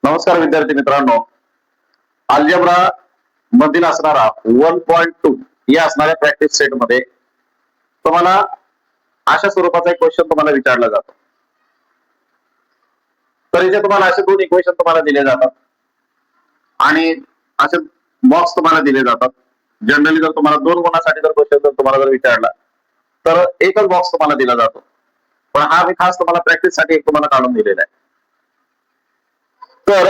नमस्कार विद्यार्थी मित्रांनो, अल्जेब्रा मधील असणारा 1.2 या असणाऱ्या प्रॅक्टिस सेट मध्ये तुम्हाला अशा स्वरूपाचा एक क्वेश्चन तुम्हाला विचारला जातो. तर इथे तुम्हाला असे दोन इक्वेशन तुम्हाला दिले जातात आणि असे बॉक्स तुम्हाला दिले जातात. जनरली जर तुम्हाला दोन गुणासाठी जर क्वेश्चन तुम्हाला जर विचारला तर एकच बॉक्स तुम्हाला दिला जातो, पण हा मी खास तुम्हाला प्रॅक्टिससाठी एक तुम्हाला काढून दिलेला आहे. तर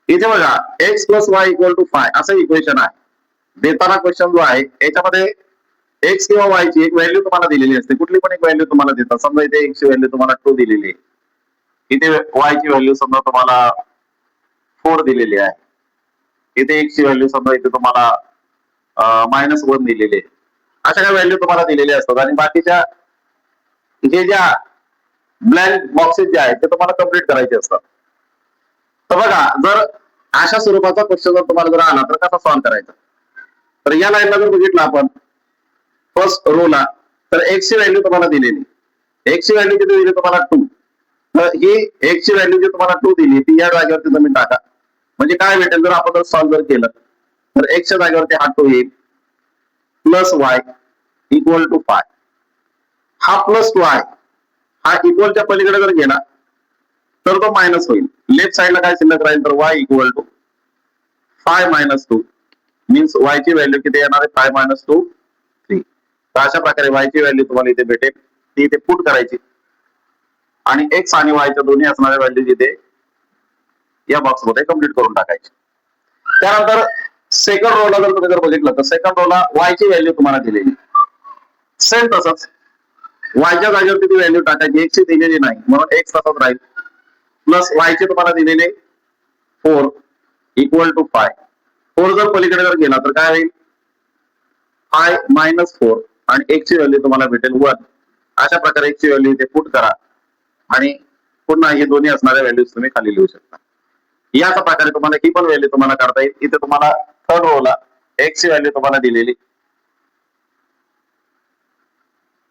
इथे बघा X plus Y equal to five असं इक्वेशन आहे. देताना क्वेश्चन जो आहे याच्यामध्ये एक्स किंवा वाय ची एक व्हॅल्यू तुम्हाला दिलेली असते. कुठली पण एक व्हॅल्यू तुम्हाला देतात. समजा इथे एक्स ची व्हॅल्यू तुम्हाला 2 दिलेली आहे, इथे वाय ची व्हॅल्यू समजा तुम्हाला 4 दिलेली आहे, इथे एक्स ची व्हॅल्यू समजा इथे तुम्हाला -1 दिलेली आहे. अशा काही व्हॅल्यू तुम्हाला दिलेल्या असतात आणि बाकीच्या हे ज्या ब्लँक बॉक्सेस जे आहेत ते तुम्हाला कम्प्लीट करायचे असतात. तर बघा, जर अशा स्वरूपाचा क्वेश्चन जर तुम्हाला जर आला तर कसा सॉल्व्ह करायचा. तर या लाईनला जर बघितलं आपण फर्स्ट रो ला, तर एक्स ची व्हॅल्यू तुम्हाला दिलेली, एक्स ची व्हॅल्यू किती दिली तुम्हाला 2. तर ही एक्स ची व्हॅल्यू जी तुम्हाला 2 दिली ती या जागेवरती तुम्ही टाका. म्हणजे काय भेटेल जर आपण सॉल्व्ह जर केलं तर एक्स च्या जागेवरती हा 2 येईल प्लस वाय इक्वल टू 5. हा प्लस वाय हा इक्वलच्या पलीकडे जर गेला तर तो मायनस होईल. लेफ्ट साइडला काय शिल्लक राहील तर y equal to 5 minus 2 means y ची व्हॅल्यू किती येणार आहे 5 मायनस 2 3. तर अशा प्रकारे y ची व्हॅल्यू तुम्हाला इथे भेटेल, ती इथे पुट करायची आणि x आणि y च्या दोन्ही असणाऱ्या व्हॅल्यू इथे या बॉक्स मध्ये कम्प्लीट करून टाकायची. त्यानंतर सेकंड रोला जर तुम्ही जर बघितलं तर सेकंड रोला y ची व्हॅल्यू तुम्हाला दिलेली, सेम तसंच y च्या जागेवरती ती व्हॅल्यू टाकायची. x ची दिलेली नाही म्हणून x तसाच राहील प्लस y चे तुम्हाला दिलेले 4 इक्वल टू 5. 4 जर पलीकडे जर गेला तर काय होईल 5 मायनस 4 आणि x ची व्हॅल्यू तुम्हाला भेटेल 1. अशा प्रकारे x ची व्हॅल्यू इथे पुट करा आणि पुन्हा हे दोन्ही असणाऱ्या व्हॅल्यूज तुम्ही खाली लिहू शकता. याच प्रकारे तुम्हाला ही पण व्हॅल्यू तुम्हाला काढता येईल. इथे तुम्हाला थर्ड रोला x ची व्हॅल्यू तुम्हाला दिलेली,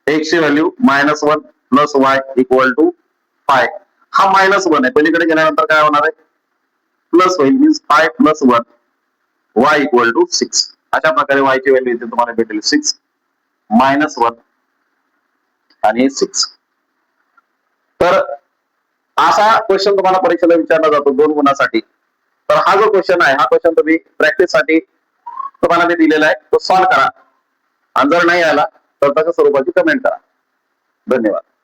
x ची value -1 plus y equal to 5. हा -1 आहे, पलीकडे गेल्यानंतर काय होणार आहे प्लस होईल means 5 plus 1 y equal to 6. अशा प्रकारे y ची व्हॅल्यू इथे तुम्हाला भेटेल 6 -1 आणि 6. तर असा क्वेश्चन तुम्हाला परीक्षेला विचारला जातो 2 गुणासाठी. तर हा जो क्वेश्चन आहे हा क्वेश्चन तुम्ही प्रॅक्टिससाठी तुम्हाला मी दिलेला आहे, तो सॉल्व्ह करा आणि जर नाही आला तर त्याच्या स्वरूपाची कमेंट करा. धन्यवाद.